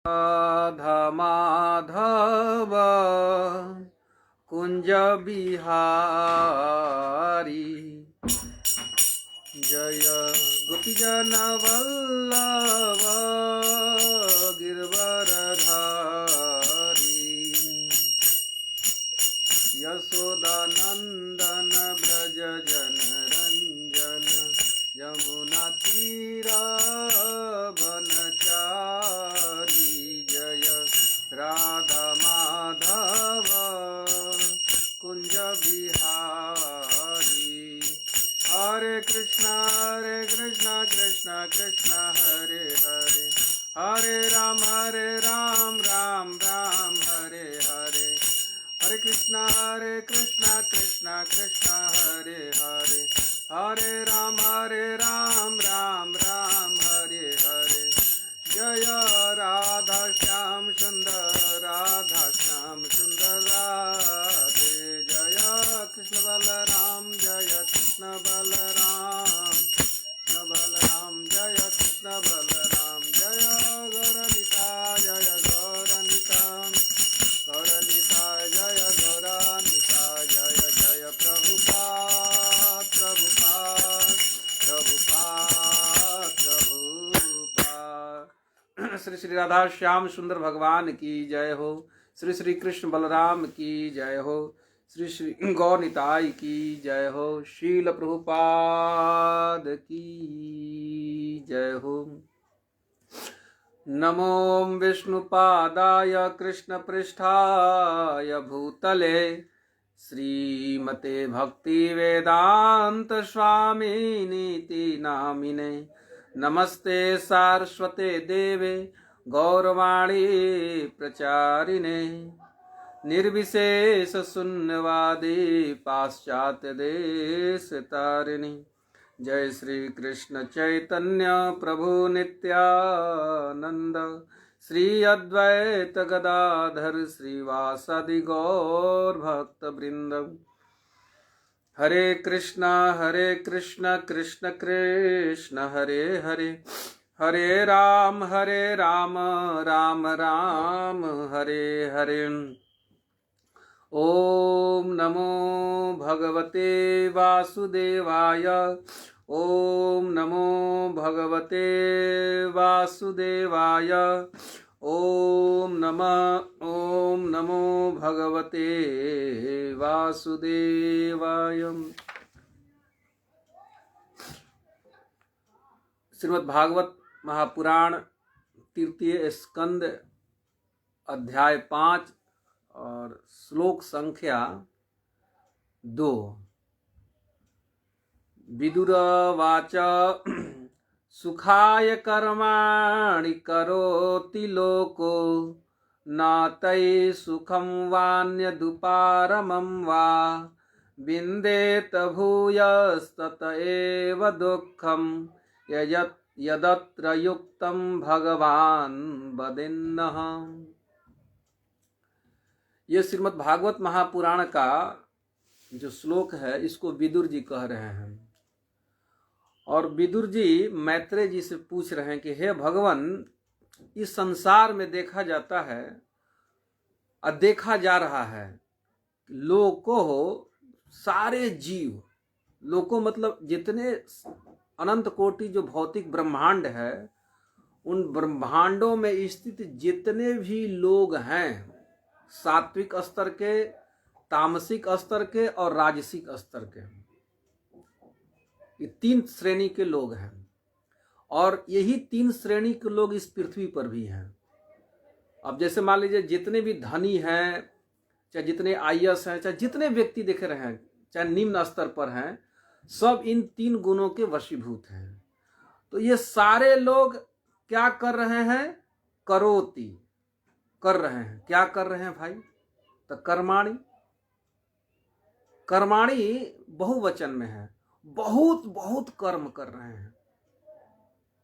राधा माधव कुंज बिहारी जय गोपीजन वल्लभ गिरवरधारी यशोदानंदन ब्रज जन रंजन यमुना तीरा बनचारी जय राधा माधव कुंज बिहारी हरे कृष्णा कृष्ण कृष्ण हरे हरे हरे राम राम राम हरे हरे हरे कृष्णा कृष्ण कृष्ण हरे हरे हरे राम राम हरे हरे जय राधा श्याम सुंदर राधे जय कृष्ण बलराम जय कृष्ण बलराम जय कृष्ण बलराम जय गौरनिता जय गौरनिता जय गौरनिता जय जय प्रभुपाद श्री श्री राधा श्याम सुंदर भगवान की जय हो। श्री श्री कृष्ण बलराम की जय हो। श्री श्री गौर निताई की जय हो। शील प्रभुपाद की जय हो। नमो विष्णुपादाय कृष्ण पृष्ठाय भूतले श्रीमते भक्ति वेदांत स्वामिनीति नामिने नमस्ते सारस्वते देवे गौरवाणी प्रचारिणे निर्विशेष शून्यवादी पाश्चात्य देश तारिणी जय श्री कृष्ण चैतन्य प्रभु नित्यानंद श्री अद्वैत गदाधर श्रीवासादि गौर भक्त वृंद हरे कृष्णा कृष्ण कृष्ण हरे हरे हरे राम राम राम हरे हरे ओम नमो भगवते वासुदेवाय ओम नमो भगवते वासुदेवाय ओम नमो भगवते वासुदेवाय। श्रीमद् भागवत महापुराण तृतीय स्कंद अध्याय 5 और श्लोक संख्या 2। विदुरवाच सुखाय कर्माणि करोति लोको न तै सुखं वान्यदुपारमं वा विन्देत भूयस्तत एव दुःखं यदत्र युक्तं भगवान् वदेन्नः। ये श्रीमद् भागवत महापुराण का जो श्लोक है इसको विदुर जी कह रहे हैं और विदुर जी मैत्रेय जी से पूछ रहे हैं कि हे भगवान, इस संसार में देखा जाता है और देखा जा रहा है लोको सारे जीव, लोको मतलब जितने अनंत कोटि जो भौतिक ब्रह्मांड है उन ब्रह्मांडों में स्थित जितने भी लोग हैं, सात्विक स्तर के, तामसिक स्तर के और राजसिक स्तर के, ये 3 श्रेणी के लोग हैं और यही 3 श्रेणी के लोग इस पृथ्वी पर भी हैं। अब जैसे मान लीजिए जितने भी धनी हैं, चाहे जितने आईएएस हैं, चाहे जितने व्यक्ति देख रहे हैं, चाहे निम्न स्तर पर हैं, सब इन 3 गुणों के वशीभूत हैं। तो ये सारे लोग क्या कर रहे हैं? करोति, कर रहे हैं। क्या कर रहे हैं भाई? तो कर्माणि बहुवचन में है, बहुत कर्म कर रहे हैं।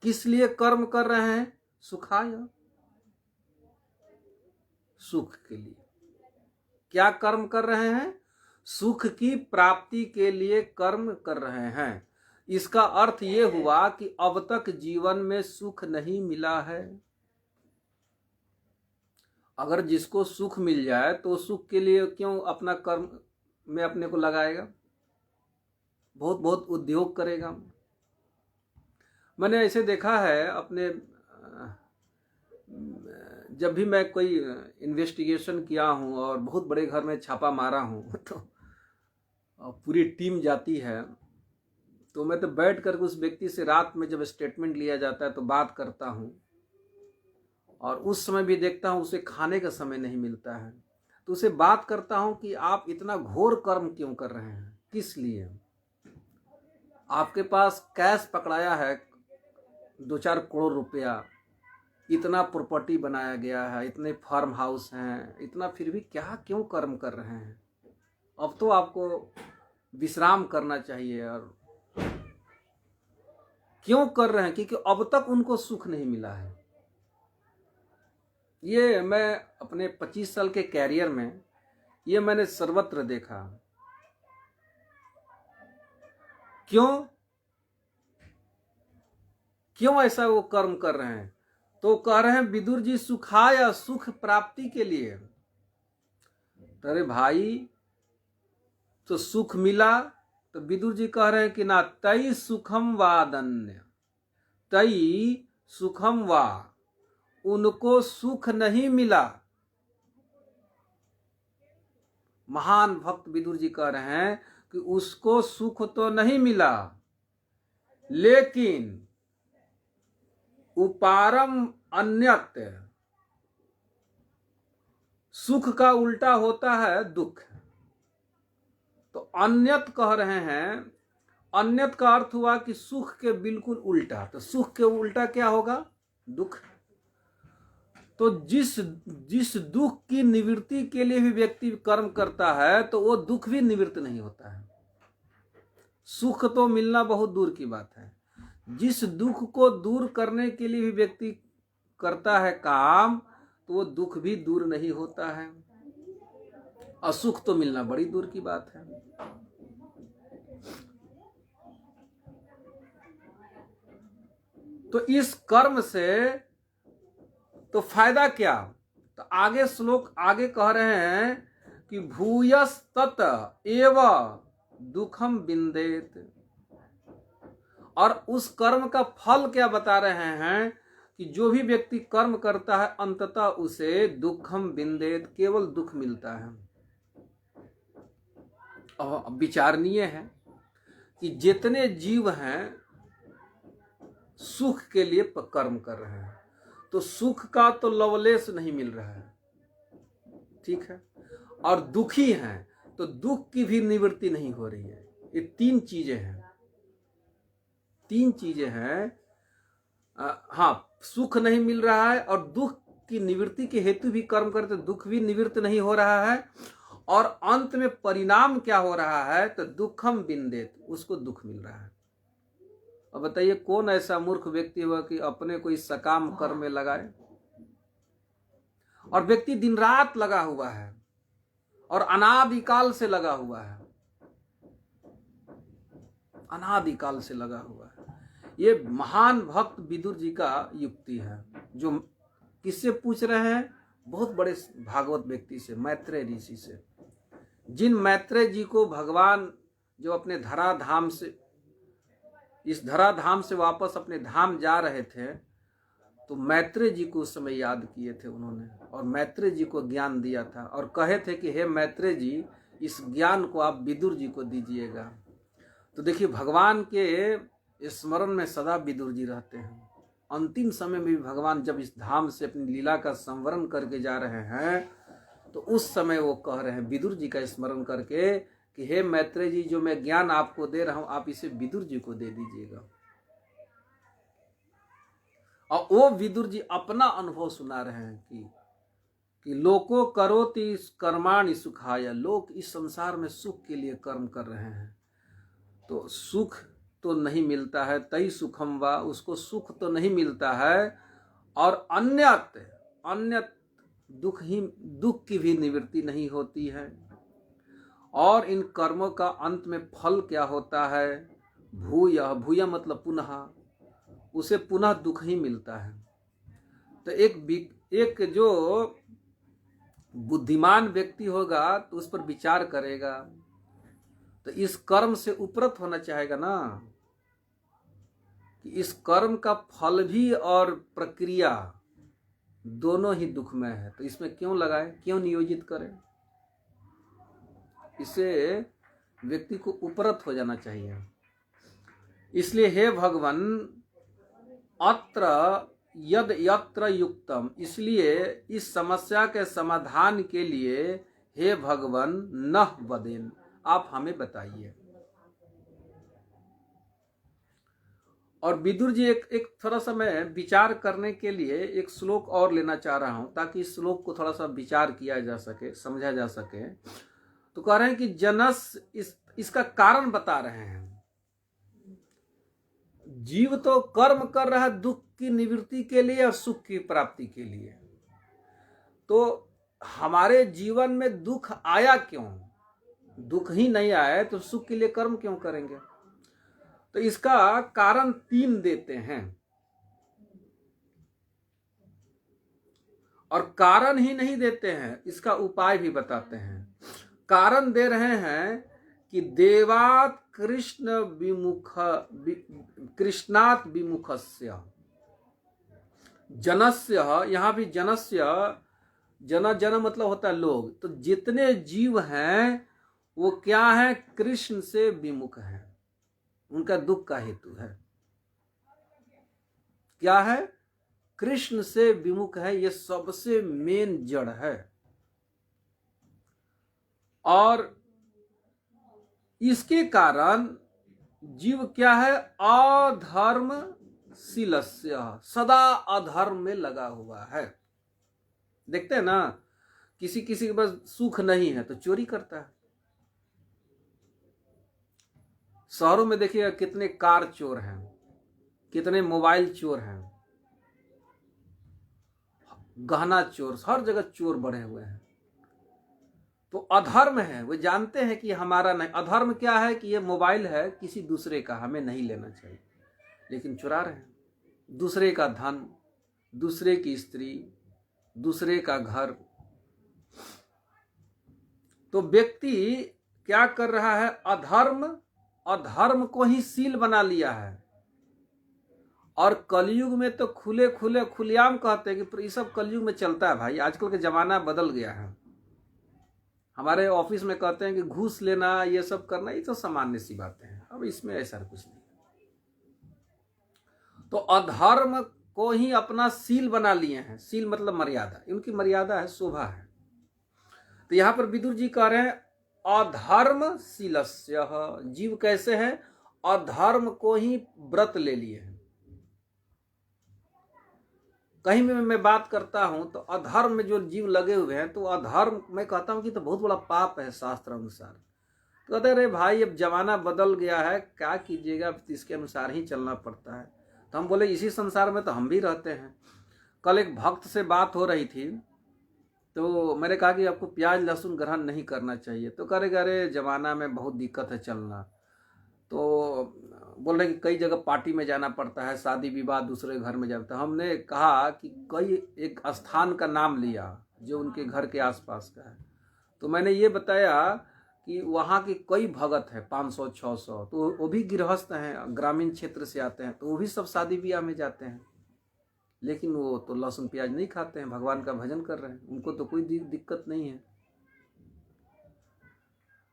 किस लिए कर्म कर रहे हैं? सुखाय, सुख के लिए। क्या कर्म कर रहे हैं? सुख की प्राप्ति के लिए कर्म कर रहे हैं। इसका अर्थ ये हुआ कि अब तक जीवन में सुख नहीं मिला है, अगर जिसको सुख मिल जाए तो सुख के लिए क्यों अपना कर्म में अपने को लगाएगा, बहुत बहुत उद्योग करेगा। मैंने ऐसे देखा है अपने, जब भी मैं कोई इन्वेस्टिगेशन किया हूँ और बहुत बड़े घर में छापा मारा हूँ तो पूरी टीम जाती है, तो मैं तो बैठ कर उस व्यक्ति से रात में जब स्टेटमेंट लिया जाता है तो बात करता हूँ, और उस समय भी देखता हूँ उसे खाने का समय नहीं मिलता है, तो उसे बात करता हूँ कि आप इतना घोर कर्म क्यों कर रहे हैं, किस लिए? आपके पास कैश पकड़ाया है 2-4 करोड़ रुपया, इतना प्रॉपर्टी बनाया गया है, इतने फार्म हाउस हैं, इतना, फिर भी क्या क्यों कर्म कर रहे हैं? अब तो आपको विश्राम करना चाहिए। और क्यों कर रहे हैं? क्योंकि अब तक उनको सुख नहीं मिला है। ये मैं अपने 25 साल के कैरियर में ये मैंने सर्वत्र देखा। क्यों ऐसा वो कर्म कर रहे हैं? तो कह रहे हैं विदुर जी सुखाय, सुख प्राप्ति के लिए। अरे भाई, तो सुख मिला तो विदुर जी कह रहे हैं कि ना, तई सुखम वादन्य, तई सुखम वा, उनको सुख नहीं मिला। महान भक्त विदुर जी कह रहे हैं कि उसको सुख तो नहीं मिला, लेकिन उपारम अन्यत, सुख का उल्टा होता है दुख। तो अन्यत कह रहे हैं, अन्यत का अर्थ हुआ कि सुख के बिल्कुल उल्टा। तो सुख के उल्टा क्या होगा? दुख। तो जिस दुख की निवृत्ति के लिए भी व्यक्ति कर्म करता है तो वो दुख भी निवृत्त नहीं होता है। सुख तो मिलना बहुत दूर की बात है, जिस दुख को दूर करने के लिए भी व्यक्ति करता है काम, तो वो दुख भी दूर नहीं होता है, और सुख तो मिलना बड़ी दूर की बात है। तो इस कर्म से तो फायदा क्या? तो आगे श्लोक आगे कह रहे हैं कि भूयस तत एव दुखम विंदेत, और उस कर्म का फल क्या बता रहे हैं कि जो भी व्यक्ति कर्म करता है अंततः उसे दुखम विंदेत, केवल दुख मिलता है। और विचारणीय है कि जितने जीव हैं सुख के लिए कर्म कर रहे हैं, तो सुख का तो लवलेश नहीं मिल रहा है, ठीक है, और दुखी हैं तो दुख की भी निवृत्ति नहीं हो रही है। ये तीन चीजें हैं। हाँ, सुख नहीं मिल रहा है और दुख की निवृत्ति के हेतु भी कर्म करते, दुख भी निवृत्त नहीं हो रहा है, और अंत में परिणाम क्या हो रहा है? तो दुखम विंदेत, उसको दुख मिल रहा है। अब बताइए कौन ऐसा मूर्ख व्यक्ति हुआ कि अपने को इस सकाम कर्म में लगाए? और व्यक्ति दिन रात लगा हुआ है और अनादिकाल से लगा हुआ है, अनादिकाल से लगा हुआ है। ये महान भक्त विदुर जी का युक्ति है, जो किससे पूछ रहे हैं? बहुत बड़े भागवत व्यक्ति से, मैत्रेय ऋषि से। जिन मैत्रेय जी को भगवान जो अपने धराधाम से, इस धराधाम से वापस अपने धाम जा रहे थे, तो मैत्रेय जी को उस समय याद किए थे उन्होंने, और मैत्रेय जी को ज्ञान दिया था, और कहे थे कि हे मैत्रेय जी, इस ज्ञान को आप विदुर जी को दीजिएगा। तो देखिए, भगवान के स्मरण में सदा विदुर जी रहते हैं। अंतिम समय में भी भगवान जब इस धाम से अपनी लीला का संवरण करके जा रहे हैं, तो उस समय वो कह रहे हैं विदुर जी का स्मरण करके कि हे मैत्रेय जी, जो मैं ज्ञान आपको दे रहा हूं, आप इसे विदुर जी को दे दीजिएगा। और वो विदुर जी अपना अनुभव सुना रहे हैं कि लोको करोति कर्माणि सुखाय, लोग इस संसार में सुख के लिए कर्म कर रहे हैं, तो सुख तो नहीं मिलता है। तई सुखम वा, उसको सुख तो नहीं मिलता है, और अन्यत दुख की भी निवृत्ति नहीं होती है। और इन कर्मों का अंत में फल क्या होता है? भूय मतलब पुनः, उसे पुनः दुख ही मिलता है। तो एक जो बुद्धिमान व्यक्ति होगा तो उस पर विचार करेगा, तो इस कर्म से उपरत होना चाहेगा ना कि इस कर्म का फल भी और प्रक्रिया दोनों ही दुखमय है, तो इसमें क्यों लगाए, क्यों नियोजित करें। इससे व्यक्ति को उपरत हो जाना चाहिए। इसलिए हे भगवान अत्र यद यत्र युक्तम, इसलिए इस समस्या के समाधान के लिए हे भगवान नः वदेन, आप हमें बताइए। और विदुर जी एक थोड़ा सा मैं विचार करने के लिए एक श्लोक और लेना चाह रहा हूं, ताकि इस श्लोक को थोड़ा सा विचार किया जा सके, समझा जा सके। तो कह रहे हैं कि जनस इसका कारण बता रहे हैं। जीव तो कर्म कर रहा है दुख की निवृत्ति के लिए और सुख की प्राप्ति के लिए, तो हमारे जीवन में दुख आया क्यों? दुख ही नहीं आया तो सुख के लिए कर्म क्यों करेंगे? तो इसका कारण 3 देते हैं, और कारण ही नहीं देते हैं, इसका उपाय भी बताते हैं। कारण दे रहे हैं कि देवात् कृष्णात् विमुखस्य जनस्य, यहां भी जनस्य, जन मतलब होता है लोग, तो जितने जीव हैं वो क्या है? कृष्ण से विमुख है, उनका दुख का हेतु है। क्या है? कृष्ण से विमुख है, ये सबसे मेन जड़ है। और इसके कारण जीव क्या है? अधर्मशीलस्य, सदा अधर्म में लगा हुआ है। देखते हैं ना, किसी किसी के पास सुख नहीं है तो चोरी करता है। शहरों में देखिएगा कितने कार चोर हैं, कितने मोबाइल चोर हैं, गहना चोर, हर जगह चोर बढ़े हुए हैं। तो अधर्म है, वो जानते हैं कि हमारा नहीं। अधर्म क्या है? कि ये मोबाइल है किसी दूसरे का, हमें नहीं लेना चाहिए, लेकिन चुरा रहे हैं। दूसरे का धन, दूसरे की स्त्री, दूसरे का घर। तो व्यक्ति क्या कर रहा है? अधर्म को ही शील बना लिया है। और कलयुग में तो खुलेआम कहते हैं कि ये सब कलयुग में चलता है। भाई आजकल का जमाना बदल गया है। हमारे ऑफिस में कहते हैं कि घूस लेना, ये सब करना, ये तो सामान्य सी बातें हैं। अब इसमें ऐसा कुछ नहीं। तो अधर्म को ही अपना शील बना लिए हैं। शील मतलब मर्यादा, उनकी मर्यादा है, शोभा है। तो यहां पर विदुर जी कह रहे हैं अधर्मशीलस्य, जीव कैसे है? अधर्म को ही व्रत ले लिए हैं। कहीं भी मैं बात करता हूं तो अधर्म में जो जीव लगे हुए हैं, तो अधर्म मैं कहता हूं कि तो बहुत बड़ा पाप है शास्त्र अनुसार। तो कहते अरे भाई अब जमाना बदल गया है, क्या कीजिएगा, अब इसके अनुसार ही चलना पड़ता है। तो हम बोले इसी संसार में तो हम भी रहते हैं। कल एक भक्त से बात हो रही थी, तो मैंने कहा कि आपको प्याज लहसुन ग्रहण नहीं करना चाहिए। तो कह रहे अरे जमाना में बहुत दिक्कत है चलना। तो बोल रहे कि कई जगह पार्टी में जाना पड़ता है, शादी विवाह दूसरे घर में जाता है। हमने कहा कि कई एक स्थान का नाम लिया जो उनके घर के आसपास का है। तो मैंने ये बताया कि वहाँ के कई भगत हैं, 500-600, तो वो भी गृहस्थ हैं, ग्रामीण क्षेत्र से आते हैं, तो वो भी सब शादी विवाह में जाते हैं, लेकिन वो तो लहसुन प्याज नहीं खाते हैं, भगवान का भजन कर रहे हैं, उनको तो कोई दिक्कत नहीं है।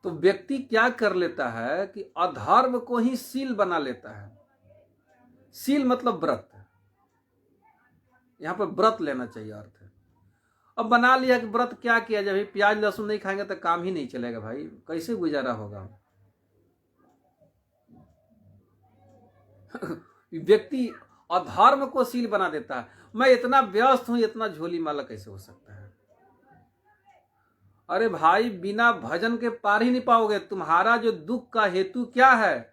तो व्यक्ति क्या कर लेता है कि अधर्म को ही शील बना लेता है। शील मतलब व्रत, यहां पर व्रत लेना चाहिए अर्थ है। अब बना लिया कि व्रत क्या किया, जब प्याज लहसुन नहीं खाएंगे तो काम ही नहीं चलेगा। भाई कैसे गुजारा होगा? व्यक्ति अधर्म को शील बना देता है। मैं इतना व्यस्त हूं, इतना झोली माला कैसे हो सकता है? अरे भाई बिना भजन के पार ही नहीं पाओगे। तुम्हारा जो दुख का हेतु क्या है?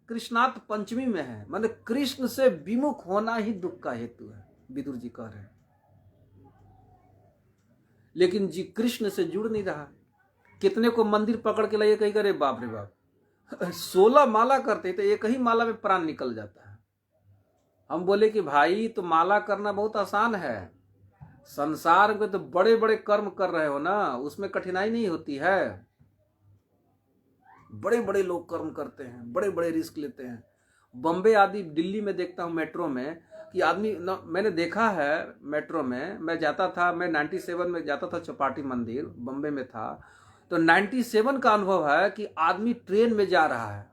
कृष्णार्थ पंचमी में है, मतलब कृष्ण से विमुख होना ही दुख का हेतु है, विदुर जी कह रहे हैं। लेकिन जी कृष्ण से जुड़ नहीं रहा। कितने को मंदिर पकड़ के लाइए, कहीं करे बाप रे बाप 16 माला करते तो एक ही माला में प्राण निकल जाता है। हम बोले कि भाई तो माला करना बहुत आसान है, संसार में तो बड़े बड़े कर्म कर रहे हो ना, उसमें कठिनाई नहीं होती है। बड़े बड़े लोग कर्म करते हैं, बड़े बड़े रिस्क लेते हैं। बम्बे आदि दिल्ली में देखता हूँ मेट्रो में कि आदमी मैंने देखा है मेट्रो में, मैं जाता था, मैं 97 में जाता था चौपाटी मंदिर, बम्बे में था, तो 97 का अनुभव है कि आदमी ट्रेन में जा रहा है।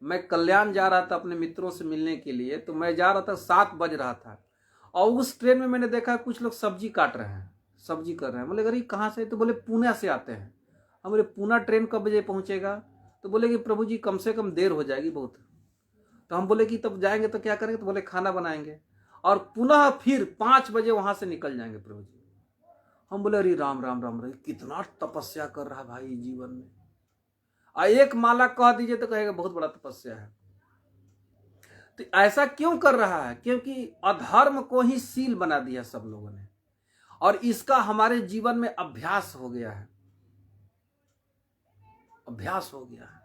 मैं कल्याण जा रहा था अपने मित्रों से मिलने के लिए, तो मैं जा रहा था, 7 बज रहा था, और उस ट्रेन में मैंने देखा कुछ लोग सब्जी काट रहे हैं, सब्जी कर रहे हैं। बोले अरे कहाँ से? तो बोले पुणे से आते हैं। हम बोले पुणे ट्रेन कब बजे पहुंचेगा? तो बोले कि प्रभु जी कम से कम देर हो जाएगी बहुत। तो हम बोले कि तब जाएंगे तो क्या करेंगे? तो बोले खाना बनाएंगे और पुनः फिर 5 बजे वहां से निकल जाएंगे प्रभु जी। हम बोले अरे राम राम राम राम, कितना तपस्या कर रहा है भाई जीवन में। एक माला कह दीजिए तो कहेगा बहुत बड़ा तपस्या है। तो ऐसा क्यों कर रहा है? क्योंकि अधर्म को ही शील बना दिया सब लोगों ने, और इसका हमारे जीवन में अभ्यास हो गया है, अभ्यास हो गया है।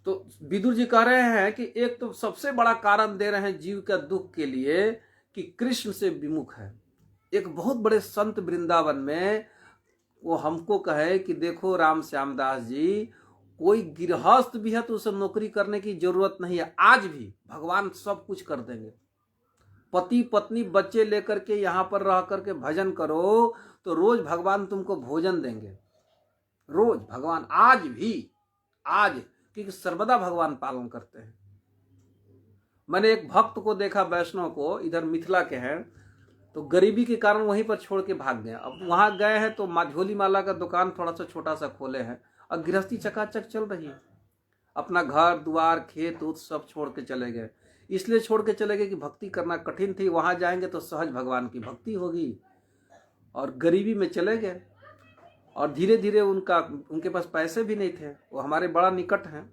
तो विदुर जी कह रहे हैं कि एक तो सबसे बड़ा कारण दे रहे हैं जीव के दुख के लिए कि कृष्ण से विमुख है। एक बहुत बड़े संत वृंदावन में वो हमको कहे कि देखो राम श्याम दास जी, कोई गृहस्थ भी है तो उसे नौकरी करने की जरूरत नहीं है, आज भी भगवान सब कुछ कर देंगे। पति पत्नी बच्चे लेकर के यहाँ पर रह करके भजन करो तो रोज भगवान तुमको भोजन देंगे, रोज भगवान, आज भी, आज, क्योंकि सर्वदा भगवान पालन करते हैं। मैंने एक भक्त को देखा, वैष्णव को, इधर मिथिला के हैं, तो गरीबी के कारण वहीं पर छोड़ के भाग गए। अब वहां गए हैं तो झोली माला का दुकान थोड़ा सा छोटा सा खोले हैं, और गृहस्थी चकाचक चल रही है। अपना घर द्वार खेत उत सब छोड़ के चले गए। इसलिए छोड़ के चले गए कि भक्ति करना कठिन थी, वहां जाएंगे तो सहज भगवान की भक्ति होगी, और गरीबी में चले गए। और धीरे धीरे उनके पास पैसे भी नहीं थे, वो हमारे बड़ा निकट हैं,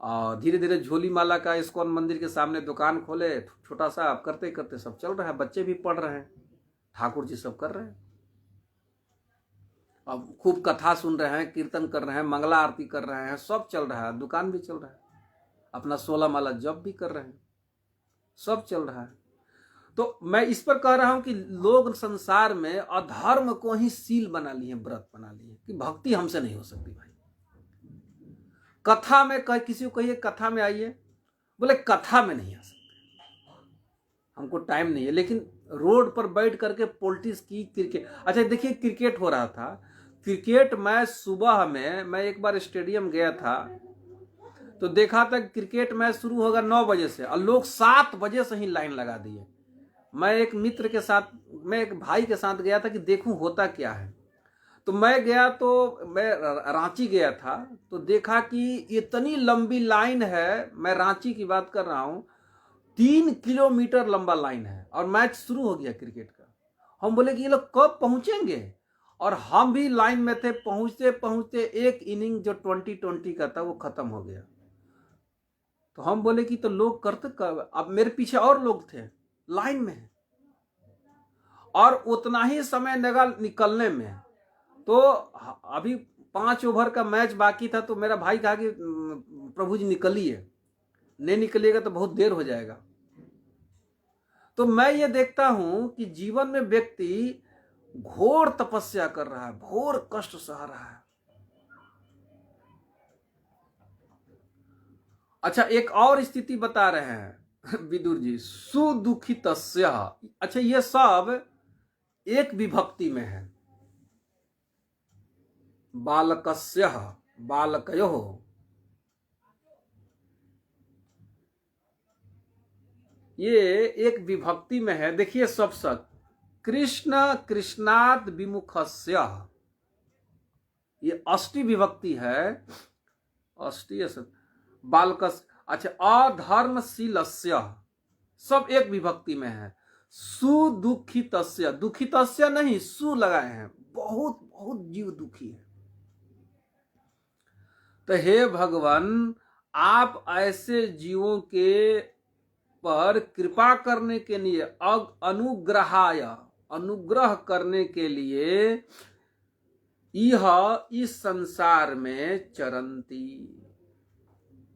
और धीरे धीरे झोली माला का इस्कॉन मंदिर के सामने दुकान खोले, छोटा सा, अब करते करते सब चल रहा है। बच्चे भी पढ़ रहे हैं, ठाकुर जी सब कर रहे हैं, अब खूब कथा सुन रहे हैं, कीर्तन कर रहे हैं, मंगला आरती कर रहे हैं, सब चल रहा है, दुकान भी चल रहा है, अपना 16 माला जप भी कर रहे हैं, सब चल रहा है। तो मैं इस पर कह रहा हूं कि लोग संसार में अधर्म को ही शील बना लिए, व्रत बना लिए कि भक्ति हमसे नहीं हो सकती भाई। कथा में किसी को कहिए कथा में आइए, बोले कथा में नहीं आ सकते, हमको टाइम नहीं है। लेकिन रोड पर बैठ करके पॉलिटिक्स की, क्रिकेट, अच्छा देखिए क्रिकेट हो रहा था, क्रिकेट मैच सुबह में, मैं एक बार स्टेडियम गया था तो देखा था क्रिकेट मैच शुरू होगा 9 बजे से, और लोग 7 बजे से ही लाइन लगा दिए। मैं एक मित्र के साथ, मैं एक भाई के साथ गया था कि देखूं होता क्या है। तो मैं गया, तो मैं रांची गया था, तो देखा कि इतनी लंबी लाइन है, मैं रांची की बात कर रहा हूं, 3 किलोमीटर लंबा लाइन है, और मैच शुरू हो गया क्रिकेट का। हम बोले कि ये लोग कब पहुंचेंगे, और हम भी लाइन में थे। पहुंचते पहुंचते एक इनिंग जो 20-20 का था वो खत्म हो गया। तो हम बोले कि तो लोग करते कब? अब मेरे पीछे और लोग थे लाइन में, और उतना ही समय लगा निकलने में। तो अभी 5 ओवर का मैच बाकी था, तो मेरा भाई कहा कि प्रभु जी निकलिए, नहीं निकलिएगा तो बहुत देर हो जाएगा। तो मैं ये देखता हूं कि जीवन में व्यक्ति घोर तपस्या कर रहा है, घोर कष्ट सह रहा है। अच्छा, एक और स्थिति बता रहे हैं विदुर जी, सुदुखितस्य। अच्छा, ये सब एक विभक्ति में है, बालकस्य, बालकयोः, ये एक विभक्ति में है। देखिए सब सक, कृष्ण कृष्णात् विमुखस्य, ये अष्टी विभक्ति है, अष्टी बालकस्य। अच्छा, अधर्मशीलस्य, सब एक विभक्ति में है। सुदुखितस्य, दुखितस्य नहीं, सु लगाए हैं, बहुत बहुत जीव दुखी है। तो हे भगवान, आप ऐसे जीवों के पर कृपा करने के लिए, अनुग्रहाय, अनुग्रह करने के लिए, यह इस संसार में चरंती,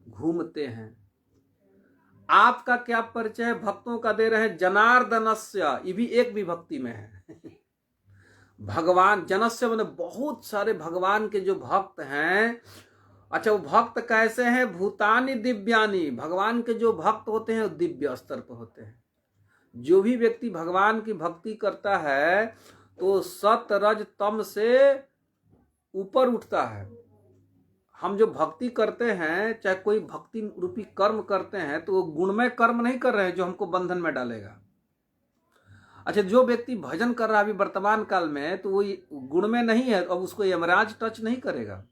घूमते हैं। आपका क्या परिचय है? भक्तों का दे रहे हैं जनार्दनस्य, ये भी एक विभक्ति में है। भगवान जनस्य मैंने बहुत सारे भगवान के जो भक्त हैं। अच्छा, वो भक्त कैसे हैं? भूतानि दिव्यानि, भगवान के जो भक्त होते हैं वो दिव्य स्तर पर होते हैं। जो भी व्यक्ति भगवान की भक्ति करता है तो सत रज तम से ऊपर उठता है। हम जो भक्ति करते हैं, चाहे कोई भक्ति रूपी कर्म करते हैं, तो वो गुणमय कर्म नहीं कर रहे हैं जो हमको बंधन में डालेगा। अच्छा, जो व्यक्ति भजन कर रहा है अभी वर्तमान काल में, तो वो गुण में नहीं है, अब उसको यमराज टच नहीं करेगा।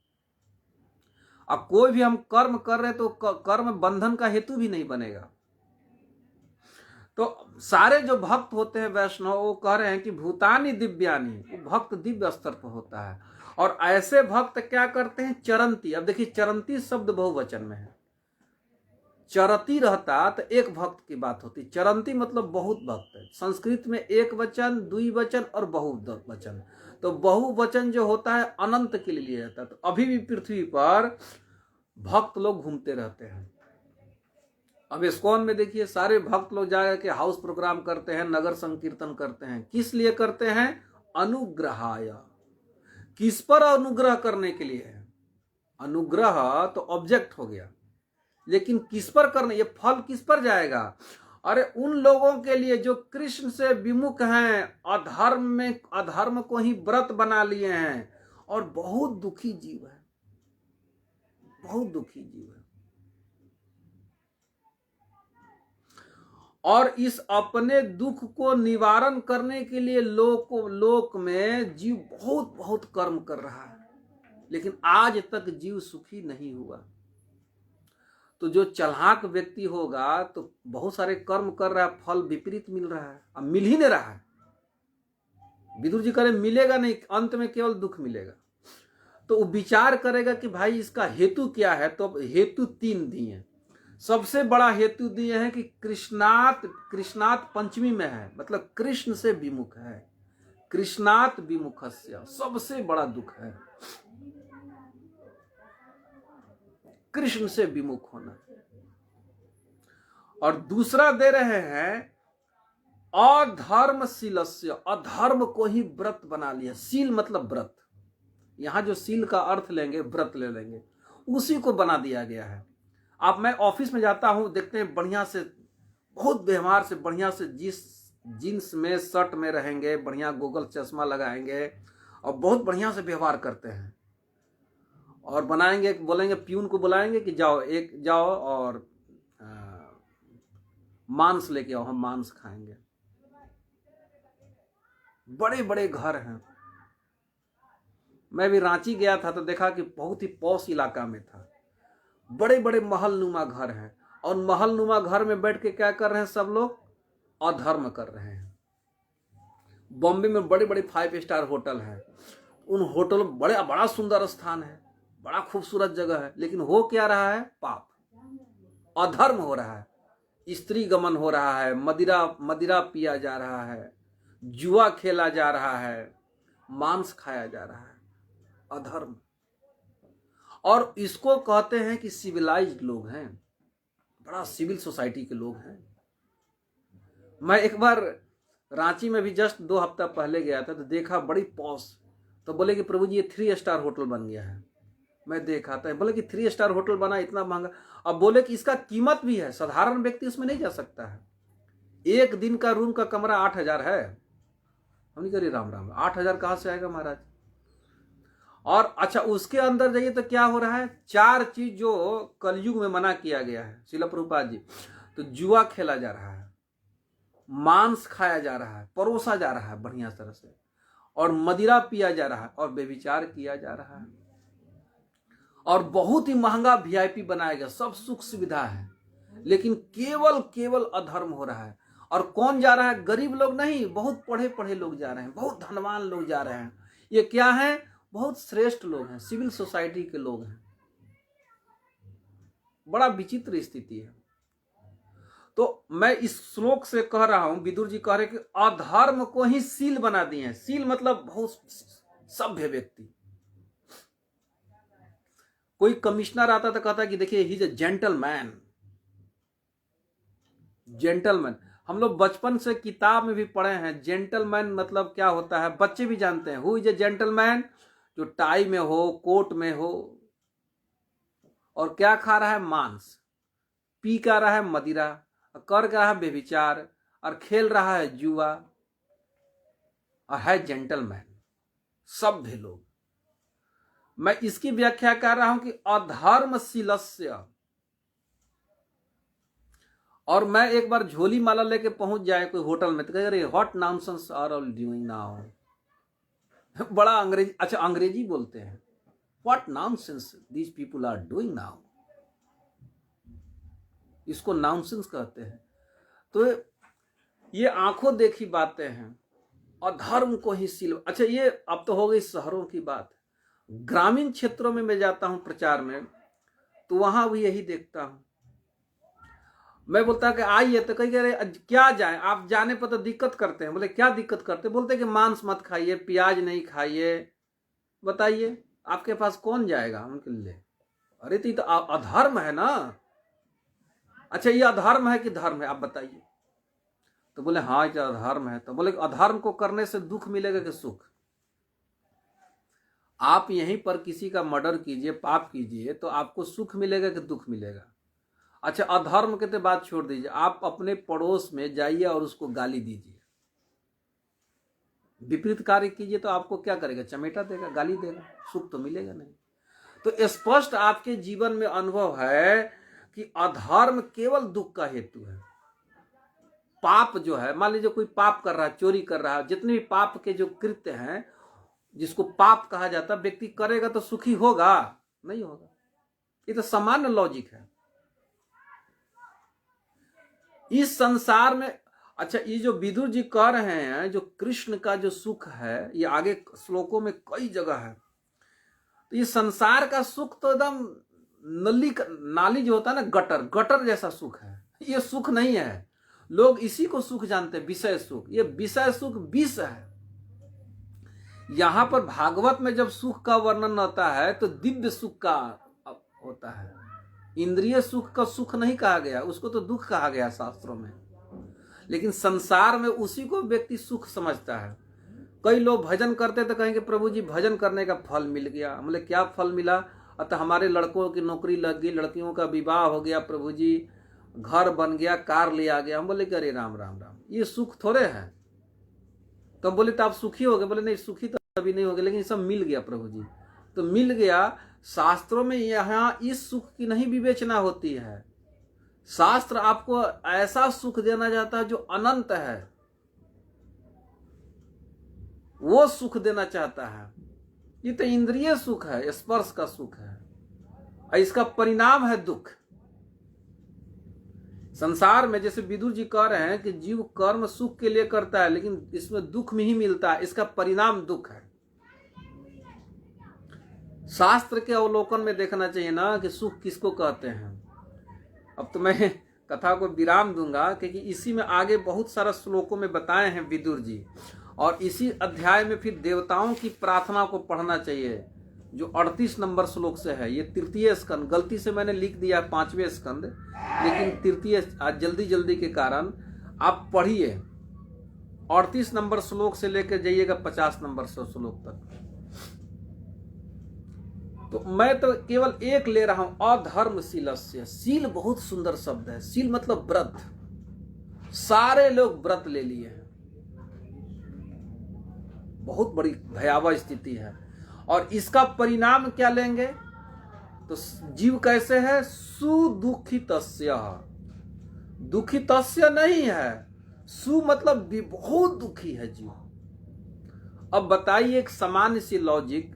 अब कोई भी हम कर्म कर रहे तो कर्म बंधन का हेतु भी नहीं बनेगा। तो सारे जो भक्त होते हैं वैष्णव, वो कह रहे हैं कि भूतानि दिव्यानि, वो भक्त दिव्य स्तर पर होता है। और ऐसे भक्त क्या करते हैं? चरंती। अब देखिए, चरंती शब्द बहुवचन में है। चरती रहता तो एक भक्त की बात होती, चरंती मतलब बहुत भक्त है। संस्कृत में एक वचन, द्विवचन और बहुवचन। तो बहुवचन जो होता है अनंत के लिए लिया जाता है। तो अभी भी पृथ्वी पर भक्त लोग घूमते रहते हैं। अब इस्कॉन में देखिए, सारे भक्त लोग जाकर के हाउस प्रोग्राम करते हैं, नगर संकीर्तन करते हैं। किस लिए करते हैं? अनुग्रहाय। किस पर अनुग्रह करने के लिए है? अनुग्रह तो ऑब्जेक्ट हो गया, लेकिन किस पर करना, ये फल किस पर जाएगा? अरे उन लोगों के लिए जो कृष्ण से विमुख हैं, अधर्म को ही व्रत बना लिए हैं और बहुत दुखी जीव है, बहुत दुखी जीव है। और इस अपने दुख को निवारण करने के लिए लोक में जीव बहुत बहुत कर्म कर रहा है, लेकिन आज तक जीव सुखी नहीं हुआ। तो जो चालाक व्यक्ति होगा तो बहुत सारे कर्म कर रहा है, फल विपरीत मिल रहा है, अब मिल ही नहीं रहा है। विदुर जी कह रहे मिलेगा नहीं, अंत में केवल दुख मिलेगा। तो वो विचार करेगा कि भाई इसका हेतु क्या है। तो हेतु 3 दिए। सबसे बड़ा हेतु दिए हैं कि कृष्णात पंचमी में है, मतलब कृष्ण से विमुख है। कृष्णात विमुखस्य, सबसे बड़ा दुख है कृष्ण से विमुख होना। और दूसरा दे रहे हैं अधर्मशीलस्य, अधर्म को ही व्रत बना लिया। शील मतलब व्रत, यहां जो शील का अर्थ लेंगे व्रत ले लेंगे, उसी को बना दिया गया है। अब मैं ऑफिस में जाता हूं, देखते हैं बढ़िया से, बहुत व्यवहार से, बढ़िया से जींस में शर्ट में रहेंगे, बढ़िया गोगल चश्मा लगाएंगे और बहुत बढ़िया से व्यवहार करते हैं। और बनाएंगे, बोलेंगे प्यून को बुलाएंगे कि जाओ और मांस लेके आओ, हम मांस खाएंगे। बड़े बड़े घर हैं। मैं भी रांची गया था तो देखा कि बहुत ही पॉश इलाका में था, बड़े बड़े महल नुमा घर हैं। और महल नुमा घर में बैठ के क्या कर रहे हैं? सब लोग अधर्म कर रहे हैं। बॉम्बे में बड़े बड़े 5 स्टार होटल हैं, उन होटल में बड़ा सुंदर स्थान है, बड़ा खूबसूरत जगह है, लेकिन हो क्या रहा है? पाप, अधर्म हो रहा है। स्त्री गमन हो रहा है, मदिरा पिया जा रहा है, जुआ खेला जा रहा है, मांस खाया जा रहा है, अधर्म। और इसको कहते हैं कि सिविलाइज्ड लोग हैं, बड़ा सिविल सोसाइटी के लोग हैं। मैं एक बार रांची में भी जस्ट 2 हफ्ता पहले गया था तो देखा बड़ी पॉश। तो बोले कि प्रभु जी ये 3 स्टार होटल बन गया है। मैं देखा था, बोले कि 3 स्टार होटल बना, इतना महंगा। अब बोले कि इसका कीमत भी है, साधारण व्यक्ति उसमें नहीं जा सकता है। 1 दिन का रूम का कमरा 8,000 है। हम नहीं करिए राम राम, 8,000 कहां से आएगा महाराज। और अच्छा, उसके अंदर जाइए तो क्या हो रहा है? 4 चीज जो कलयुग में मना किया गया है श्रील प्रभुपाद जी। तो जुआ खेला जा रहा है, मांस खाया जा रहा है, परोसा जा रहा है बढ़िया तरह से, और मदिरा पिया जा रहा है, और व्यभिचार किया जा रहा है, और बहुत ही महंगा VIP बनाया गया, सब सुख सुविधा है, लेकिन केवल अधर्म हो रहा है। और कौन जा रहा है? गरीब लोग नहीं, बहुत पढ़े लोग जा रहे हैं, बहुत धनवान लोग जा रहे हैं। ये क्या है? बहुत श्रेष्ठ लोग हैं, सिविल सोसाइटी के लोग हैं। बड़ा विचित्र स्थिति है। तो मैं इस श्लोक से कह रहा हूं, विदुर जी कह रहे कि अधर्म को ही शील बना दिए हैं। शील मतलब बहुत सभ्य व्यक्ति। कोई कमिश्नर आता तो कहता कि देखिए he is a gentleman, gentleman, हम लोग बचपन से किताब में भी पढ़े हैं जेंटलमैन मतलब क्या होता है, बच्चे भी जानते हैं। Who is a gentleman? जो टाई में हो, कोट में हो, और क्या खा रहा है? मांस, पी का रहा है मदिरा, कर रहा है बेविचार, और खेल रहा है जुआ, और है जेंटलमैन, सभ्य लोग। मैं इसकी व्याख्या कर रहा हूं कि अधर्मशीलस्य। और मैं एक बार झोली माला लेके पहुंच जाए कोई होटल में तो कहे अरे what nonsense are all doing now. बड़ा अंग्रेजी, अच्छा अंग्रेजी बोलते हैं, what nonsense these people are doing now, इसको नॉनसेंस कहते हैं। तो ये आंखों देखी बातें हैं, अधर्म को ही सील। अच्छा ये अब तो हो गई शहरों की बात, ग्रामीण क्षेत्रों में मैं जाता हूं प्रचार में तो वहां भी यही देखता हूं। मैं बोलता कि आइए तो कहीं कह रहे क्या जाए, आप जाने पर तो दिक्कत करते हैं। बोले क्या दिक्कत करते? बोलते कि मांस मत खाइए, प्याज नहीं खाइए। बताइए आपके पास कौन जाएगा उनके लिए? अरे तो ये तो अधर्म है ना। अच्छा ये अधर्म है कि धर्म है, आप बताइए। तो बोले हाँ ये अधर्म है। तो बोले अधर्म को करने से दुख मिलेगा कि सुख? आप यहीं पर किसी का मर्डर कीजिए, पाप कीजिए, तो आपको सुख मिलेगा कि दुख मिलेगा? अच्छा अधर्म के तो बात छोड़ दीजिए, आप अपने पड़ोस में जाइए और उसको गाली दीजिए, विपरीत कार्य कीजिए तो आपको क्या करेगा? चमेटा देगा, गाली देगा, सुख तो मिलेगा नहीं। तो स्पष्ट आपके जीवन में अनुभव है कि अधर्म केवल दुख का हेतु है। पाप जो है, मान लीजिए कोई पाप कर रहा है, चोरी कर रहा है, जितने भी पाप के जो कृत्य हैं जिसको पाप कहा जाता है, व्यक्ति करेगा तो सुखी होगा? नहीं होगा। ये तो सामान्य लॉजिक है इस संसार में। अच्छा ये जो विदुर जी कह रहे हैं जो कृष्ण का जो सुख है, ये आगे श्लोकों में कई जगह है। तो ये संसार का सुख तो एकदम नाली जो होता है ना, गटर, गटर जैसा सुख है। ये सुख नहीं है। लोग इसी को सुख जानते हैं, विषय सुख। ये विषय सुख विष है। यहां पर भागवत में जब सुख का वर्णन होता है तो दिव्य सुख का होता है। इंद्रिय सुख का सुख नहीं कहा गया, उसको तो दुख कहा गया शास्त्रों में। लेकिन संसार में उसी को व्यक्ति सुख समझता है। कई लोग भजन करते तो कहेंगे प्रभु जी भजन करने का फल मिल गया। बोले क्या फल मिला? अतः हमारे लड़कों की नौकरी लग गई, लड़कियों का विवाह हो गया, प्रभु जी घर बन गया, कार ले आ गया। हम बोले कि अरे राम राम राम, ये सुख थोड़े है। तो हम बोले तो आप सुखी हो गए? बोले नहीं सुखी तो अभी नहीं हो गए, लेकिन सब मिल गया प्रभु जी। तो मिल गया। शास्त्रों में यहां इस सुख की नहीं विवेचना होती है। शास्त्र आपको ऐसा सुख देना चाहता है जो अनंत है, वो सुख देना चाहता है। ये तो इंद्रिय सुख है, स्पर्श का सुख है, और इसका परिणाम है दुख। संसार में जैसे विदुर जी कह रहे हैं कि जीव कर्म सुख के लिए करता है, लेकिन इसमें दुख में ही मिलता है, इसका परिणाम दुख है। शास्त्र के अवलोकन में देखना चाहिए ना कि सुख किसको कहते हैं। अब तो मैं कथा को विराम दूंगा क्योंकि इसी में आगे बहुत सारा श्लोकों में बताए हैं विदुर जी, और इसी अध्याय में फिर देवताओं की प्रार्थना को पढ़ना चाहिए जो 38 नंबर श्लोक से है। ये तृतीय स्कंद, गलती से मैंने लिख दिया 5वें स्कंद, लेकिन तृतीय आज जल्दी जल्दी के कारण आप पढ़िए। 38 नंबर श्लोक से लेकर जाइएगा 50 नंबर श्लोक तक। तो मैं तो केवल एक ले रहा हूं, अधर्मशीलस्य। सील बहुत सुंदर शब्द है। सील मतलब व्रत। सारे लोग व्रत ले लिए हैं, बहुत बड़ी भयावह स्थिति है। और इसका परिणाम क्या लेंगे? तो जीव कैसे है? सुदुखितस्य। दुखितस्य नहीं है, सु मतलब भी बहुत दुखी है जीव। अब बताइए एक सामान्य सी लॉजिक,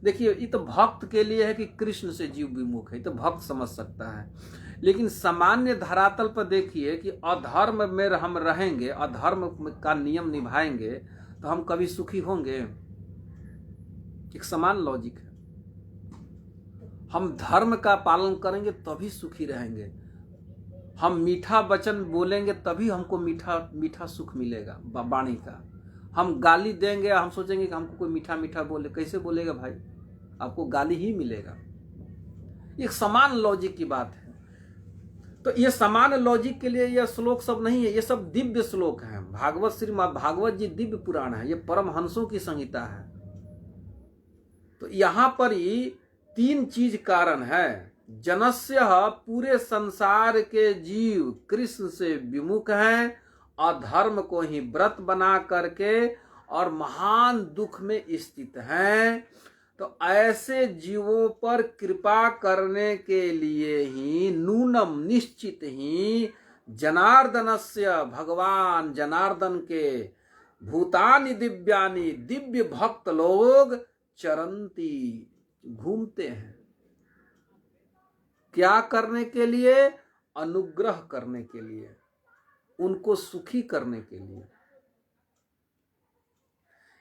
देखिए ये तो भक्त के लिए है कि कृष्ण से जीव विमुख है, तो भक्त समझ सकता है। लेकिन सामान्य धरातल पर देखिए कि अधर्म में हम रहेंगे, अधर्म का नियम निभाएंगे तो हम कभी सुखी होंगे? एक समान लॉजिक है। हम धर्म का पालन करेंगे तभी सुखी रहेंगे। हम मीठा वचन बोलेंगे तभी हमको मीठा मीठा सुख मिलेगा वाणी का। हम गाली देंगे, हम सोचेंगे कि हमको कोई मीठा मीठा बोले, कैसे बोलेगा भाई? आपको गाली ही मिलेगा। एक समान लॉजिक की बात है। तो ये सामान्य लॉजिक के लिए यह श्लोक सब नहीं है, ये सब दिव्य श्लोक हैं। भागवत श्रीमद् भागवत जी दिव्य पुराण है, ये परमहंसों की संहिता है। तो यहां पर ही 3 चीज कारण है। जनस्य, पूरे संसार के जीव कृष्ण से विमुख हैं, अधर्म को ही व्रत बना करके और महान दुख में स्थित हैं। तो ऐसे जीवों पर कृपा करने के लिए ही नूनम निश्चित ही जनार्दनस्य, भगवान जनार्दन के भूतानि दिव्यानि, दिव्य भक्त लोग चरंती, घूमते हैं। क्या करने के लिए? अनुग्रह करने के लिए, उनको सुखी करने के लिए।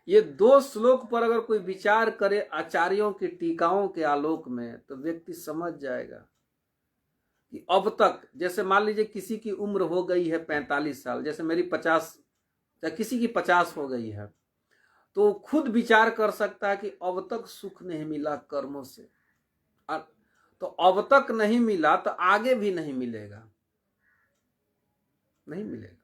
ये 2 श्लोक पर अगर कोई विचार करे आचार्यों की टीकाओं के आलोक में, तो व्यक्ति समझ जाएगा कि अब तक, जैसे मान लीजिए किसी की उम्र हो गई है 45 साल, जैसे मेरी 50 या किसी की 50 हो गई है, तो खुद विचार कर सकता है कि अब तक सुख नहीं मिला कर्मों से, तो अब तक नहीं मिला तो आगे भी नहीं मिलेगा, नहीं मिलेगा।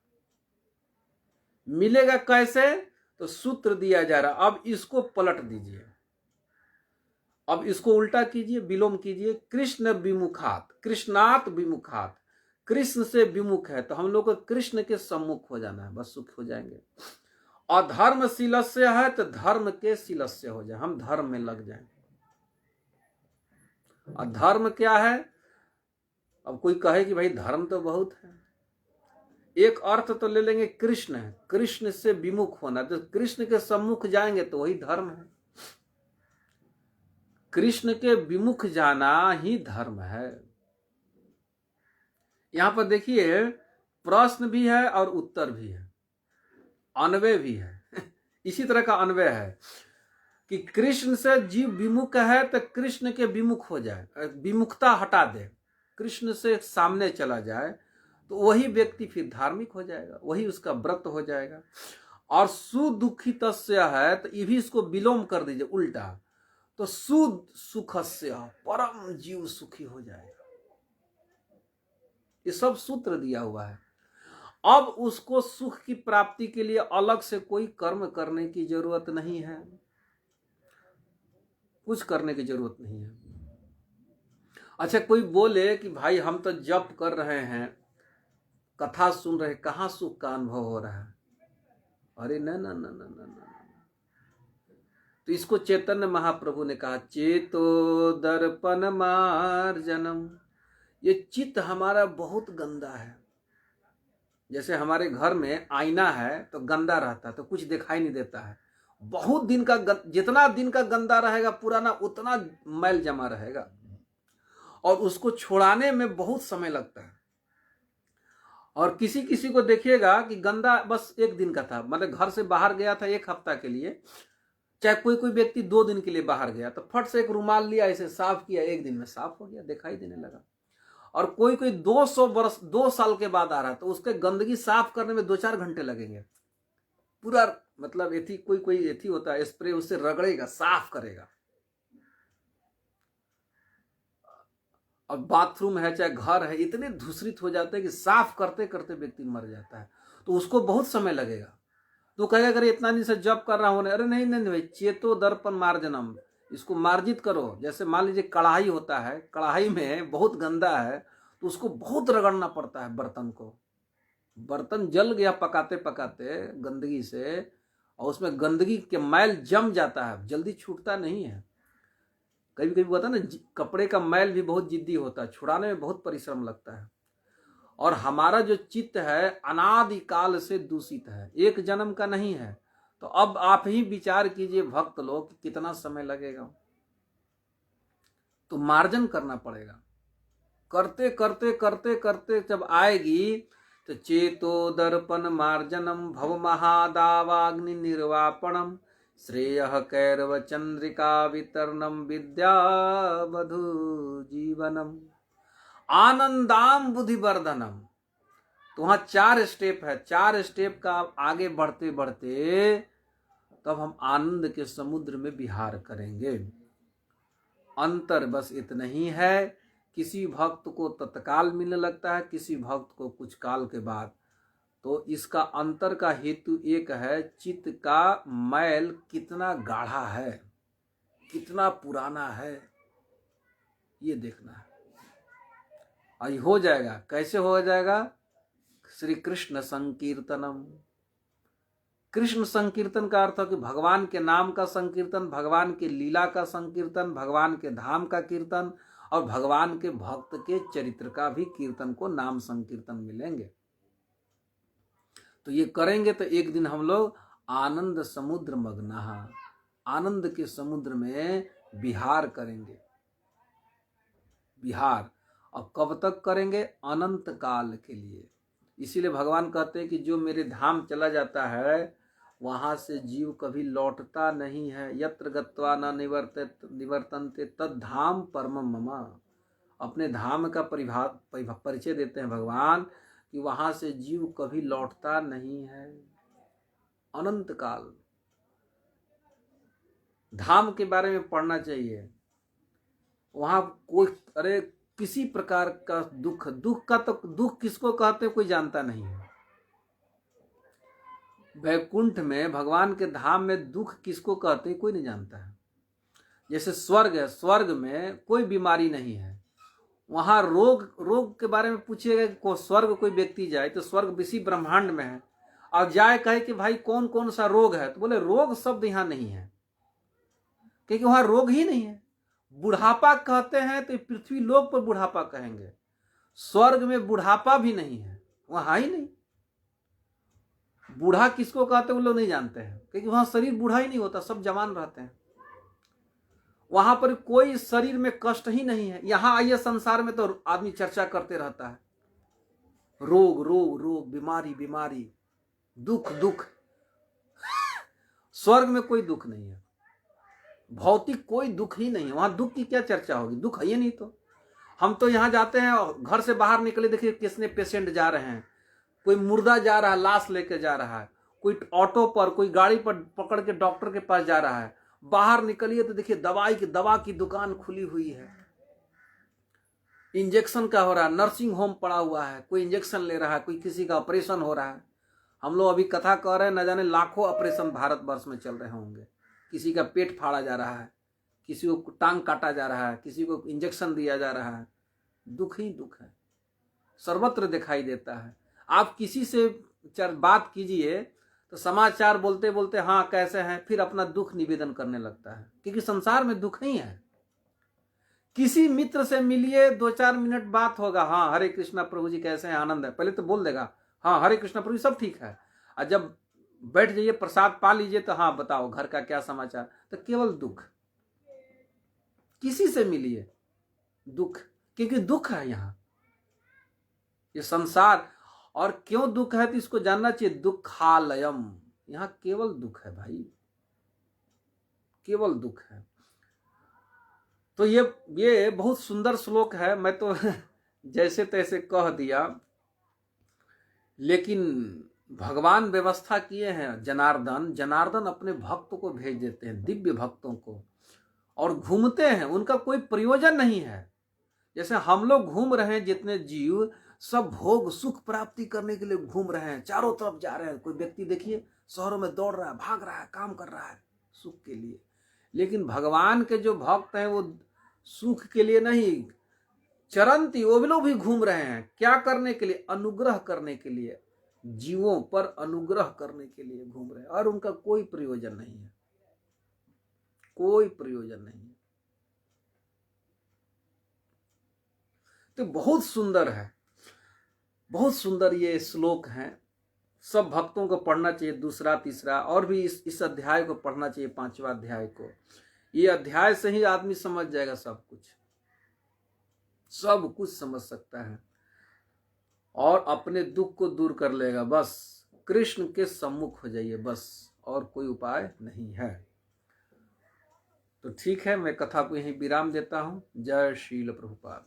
मिलेगा कैसे? तो सूत्र दिया जा रहा, अब इसको पलट दीजिए, अब इसको उल्टा कीजिए, विलोम कीजिए। कृष्ण विमुखात, कृष्णात विमुखात, कृष्ण से विमुख है तो हम लोग को कृष्ण के सम्मुख हो जाना है, बस सुख हो जाएंगे। अधर्मशीलस्य है तो धर्म के शीलस्य हो जाए, हम धर्म में लग जाएं। और धर्म क्या है? अब कोई कहे कि भाई धर्म तो बहुत है, एक अर्थ तो ले लेंगे कृष्ण है, कृष्ण से विमुख होना, तो कृष्ण के सम्मुख जाएंगे तो वही धर्म है। कृष्ण के विमुख जाना ही धर्म है। यहां पर देखिए प्रश्न भी है और उत्तर भी है, अन्वय भी है इसी तरह का अन्वय है कि कृष्ण से जीव विमुख है तो कृष्ण के विमुख हो जाए, विमुखता हटा दे, कृष्ण से सामने चला जाए, तो वही व्यक्ति फिर धार्मिक हो जाएगा, वही उसका व्रत हो जाएगा। और सुदुखितस्य है तो ये भी इसको विलोम कर दीजिए उल्टा, तो सुखस्य, परम जीव सुखी हो जाएगा। ये सब सूत्र दिया हुआ है। अब उसको सुख की प्राप्ति के लिए अलग से कोई कर्म करने की जरूरत नहीं है, कुछ करने की जरूरत नहीं है। अच्छा, कोई बोले कि भाई हम तो जप कर रहे हैं, कथा सुन रहे, कहां सुख का अनुभव हो रहा है? अरे न न न न न न। तो इसको चैतन्य महाप्रभु ने कहा, चेतो दर्पण मार्जनम। ये चित्त हमारा बहुत गंदा है। जैसे हमारे घर में आईना है तो गंदा रहता है तो कुछ दिखाई नहीं देता है, बहुत दिन का जितना दिन का गंदा रहेगा पुराना, उतना मैल जमा रहेगा और उसको छुड़ाने में बहुत समय लगता है। और किसी किसी को देखिएगा कि गंदा बस 1 दिन का था, मतलब घर से बाहर गया था 1 हफ्ता के लिए, चाहे कोई कोई व्यक्ति 2 दिन के लिए बाहर गया तो फट से एक रुमाल लिया, इसे साफ किया, 1 दिन में साफ हो गया, दिखाई देने लगा। और कोई कोई 200 वर्ष 2 साल के बाद आ रहा है तो उसके गंदगी साफ करने में 2-4 घंटे लगेंगे पूरा, मतलब एथी कोई कोई एथी होता है स्प्रे, उससे रगड़ेगा, साफ करेगा। और बाथरूम है चाहे घर है, इतने दूषित हो जाते हैं कि साफ करते करते व्यक्ति मर जाता है, तो उसको बहुत समय लगेगा। तो कहेगा अगर इतना दिन से जब कर रहा हूं, अरे नहीं नहीं भाई, चेतो दर्पण मार्जनम, इसको मार्जित करो। जैसे मान लीजिए कढ़ाई होता है, कढ़ाई में बहुत गंदा है तो उसको बहुत रगड़ना पड़ता है बर्तन को, बर्तन जल गया पकाते पकाते गंदगी से, और उसमें गंदगी के मैल जम जाता है, जल्दी छूटता नहीं है। कभी कभी होता है ना, कपड़े का मैल भी बहुत जिद्दी होता है, छुड़ाने में बहुत परिश्रम लगता है। और हमारा जो चित्त है अनादिकाल से दूषित है, 1 जन्म का नहीं है। तो अब आप ही विचार कीजिए भक्त लोग, कितना समय लगेगा। तो मार्जन करना पड़ेगा, करते करते करते करते जब आएगी तो चेतो दर्पण मार्जनम भव महादावाग्नि निर्वापणम श्रेयः कैरव चंद्रिका वितरणम विद्या वधु जीवनम आनंदाम बुद्धिवर्धनम। तो वहां 4 स्टेप है, 4 स्टेप का आगे बढ़ते बढ़ते तब हम आनंद के समुद्र में विहार करेंगे। अंतर बस इतना ही है किसी भक्त को तत्काल मिलने लगता है, किसी भक्त को कुछ काल के बाद। तो इसका अंतर का हेतु एक है, चित्त का मैल कितना गाढ़ा है, कितना पुराना है, ये देखना है। और हो जाएगा, कैसे हो जाएगा? श्री कृष्ण संकीर्तनम। कृष्ण संकीर्तन का अर्थ है कि भगवान के नाम का संकीर्तन, भगवान के लीला का संकीर्तन, भगवान के धाम का कीर्तन और भगवान के भक्त के चरित्र का भी कीर्तन को नाम संकीर्तन मिलेंगे। तो ये करेंगे तो एक दिन हम लोग आनंद समुद्र मग्ना, आनंद के समुद्र में विहार करेंगे। विहार और कब तक करेंगे? अनंत काल के लिए। इसीलिए भगवान कहते हैं कि जो मेरे धाम चला जाता है वहां से जीव कभी लौटता नहीं है। यत्र गत्वा न निवर्तन्ते तद धाम परमम मम। अपने धाम का परिचय देते हैं भगवान कि वहां से जीव कभी लौटता नहीं है। अनंत काल धाम के बारे में पढ़ना चाहिए। वहां कोई अरे किसी प्रकार का दुख का तो दुख किसको कहते कोई जानता नहीं है। वैकुंठ में भगवान के धाम में दुख किसको कहते हैं कोई नहीं जानता है। जैसे स्वर्ग है, स्वर्ग में कोई बीमारी नहीं है। वहां रोग के बारे में पूछिएगा कि स्वर्ग कोई व्यक्ति जाए तो स्वर्ग इसी ब्रह्मांड में है, और जाए कहे कि भाई कौन कौन सा रोग है, तो बोले रोग शब्द यहां नहीं है, क्योंकि वहां रोग ही नहीं है। बुढ़ापा कहते हैं तो पृथ्वी लोक पर बुढ़ापा कहेंगे, स्वर्ग में बुढ़ापा भी नहीं है, वहां ही नहीं। बूढ़ा किसको कहते हैं वो लोग नहीं जानते हैं, क्योंकि वहां शरीर बूढ़ा ही नहीं होता, सब जवान रहते हैं। वहां पर कोई शरीर में कष्ट ही नहीं है। यहां आइए संसार में तो आदमी चर्चा करते रहता है, रोग रोग रोग, बीमारी बीमारी, दुख दुख। स्वर्ग में कोई दुख नहीं है, भौतिक कोई दुख ही नहीं है। वहां दुख की क्या चर्चा होगी, दुख है ही नहीं। तो हम तो यहां जाते हैं और घर से बाहर निकले, देखिए कितने पेशेंट जा रहे हैं, कोई मुर्दा जा रहा है, लाश लेके जा रहा है, कोई ऑटो पर, कोई गाड़ी पर पकड़ के डॉक्टर के पास जा रहा है। बाहर निकलिए तो देखिए दवा की दुकान खुली हुई है, इंजेक्शन का हो रहा है, नर्सिंग होम पड़ा हुआ है, कोई इंजेक्शन ले रहा है, कोई किसी का ऑपरेशन हो रहा है। हम लोग अभी कथा कर रहे हैं, न जाने लाखों ऑपरेशन भारतवर्ष में चल रहे होंगे। किसी का पेट फाड़ा जा रहा है, किसी को टांग काटा जा रहा है, किसी को इंजेक्शन दिया जा रहा है। दुख ही दुख है, सर्वत्र दिखाई देता है। आप किसी से बात कीजिए तो समाचार बोलते बोलते हाँ कैसे हैं, फिर अपना दुख निवेदन करने लगता है, क्योंकि संसार में दुख ही है। किसी मित्र से मिलिए, 2-4 मिनट बात होगा, हाँ हरे कृष्णा प्रभु जी कैसे हैं, आनंद है, पहले तो बोल देगा हाँ हरे कृष्णा प्रभु जी सब ठीक है। और जब बैठ जाइए, प्रसाद पा लीजिए तो हाँ बताओ घर का क्या समाचार, तो केवल दुख। किसी से मिलिए दुख, क्योंकि दुख है यहाँ ये संसार। और क्यों दुख है तो इसको जानना चाहिए, दुखालयम, यहां केवल दुख है भाई, केवल दुख है। तो ये बहुत सुंदर श्लोक है, मैं तो जैसे तैसे कह दिया, लेकिन भगवान व्यवस्था किए हैं। जनार्दन अपने भक्त को भेज देते हैं, दिव्य भक्तों को, और घूमते हैं, उनका कोई प्रयोजन नहीं है। जैसे हम लोग घूम रहे हैं, जितने जीव सब भोग सुख प्राप्ति करने के लिए घूम रहे हैं, चारों तरफ जा रहे हैं। कोई व्यक्ति देखिए शहरों में दौड़ रहा है, भाग रहा है, काम कर रहा है सुख के लिए। लेकिन भगवान के जो भक्त हैं वो सुख के लिए नहीं, चरंती, वो लोग भी घूम रहे हैं। क्या करने के लिए? अनुग्रह करने के लिए, जीवों पर अनुग्रह करने के लिए घूम रहे हैं, और उनका कोई प्रयोजन नहीं है, कोई प्रयोजन नहीं है। तो बहुत सुंदर है, बहुत सुंदर ये श्लोक हैं। सब भक्तों को पढ़ना चाहिए, दूसरा तीसरा, और भी इस अध्याय को पढ़ना चाहिए, 5वां अध्याय को। ये अध्याय से ही आदमी समझ जाएगा सब कुछ समझ सकता है, और अपने दुख को दूर कर लेगा। बस कृष्ण के सम्मुख हो जाइए, बस, और कोई उपाय नहीं है। तो ठीक है, मैं कथा को यहीं विराम देता हूं। जय श्रील प्रभुपाद।